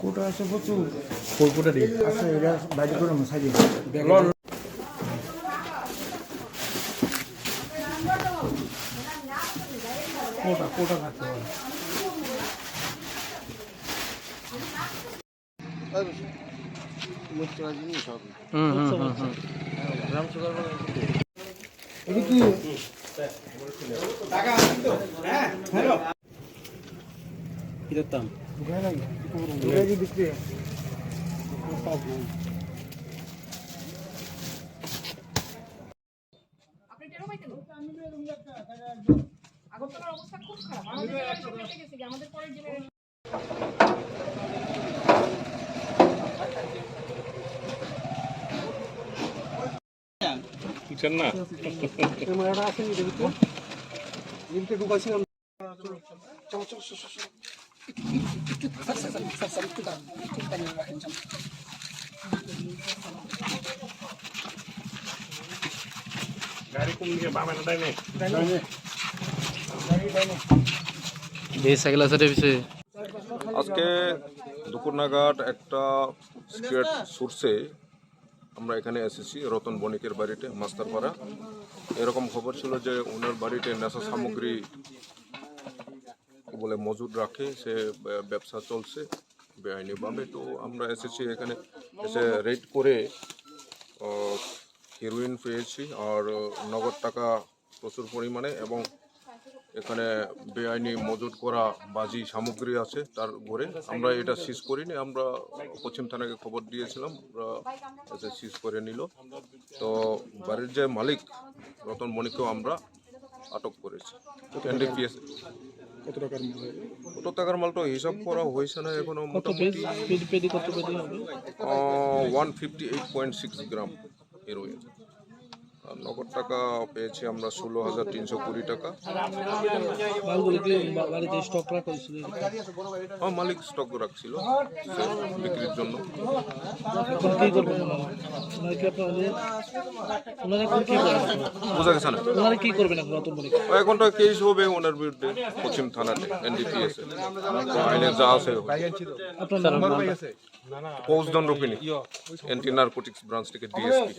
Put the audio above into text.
কোটা আছে প্রচুর কোটা দিই আছে এটা বাইরে করে মশাই দিই কোটা থাকতে হবে আগরতলার অবস্থা খুব খারাপ। আমাদের জেনারেশন বেঁচে গেছে কি আমাদের পরের জেনারেশন বুঝছেন না ক্যামেরাটা আছে এদিকে লিমিটে ঢুকাইছিলাম গাড়ি কম দিয়ে বামে না ডাইনে এই সাইকেল আছে পিছে আজকে দুপুর নাগাদ একটা সিক্রেট সোর্সে আমরা এখানে এসেছি রতন বণিকের বাড়িতে মাস্টারপাড়া। এরকম খবর ছিল যে ওনার বাড়িতে নেশা সামগ্রী বলে মজুদ রাখে, সে ব্যবসা চলছে বেআইনিভাবে। তো আমরা এসেছি এখানে, এসে রেড করে হিরোইন পেয়েছি আর নগদ টাকা প্রচুর পরিমাণে, এবং এখানে বেআইনি মজুদ করা বাজি সামগ্রী আছে তার ঘরে। আমরা এটা সিজ করিনি, আমরা পশ্চিম থানাকে খবর দিয়েছিলাম, ওরা সিজ করে নিল। তো বাড়ির যে মালিক রতন বণিককেও আমরা আটক করেছি। এনডিপিএস কত টাকার মাল তো হিসাব করা হয়েছে না এখনো, মোটামুটি 158.6 গ্রাম হিরোইন। আর নগদ টাকা পেয়েছি আমরা 16,320 টাকা। হ্যাঁ, মালিক স্টক রাখছিল বিক্রির জন্য। বোঝা গেছে না এখন তো কেস হবে ওনার বিরুদ্ধে পশ্চিম থানাতে এনডিপিএস আইনে যা আছে। ফৌজদান রুপিনি, এন্টি নারকোটিক্স ব্রাঞ্চ থেকে ডিএসপি।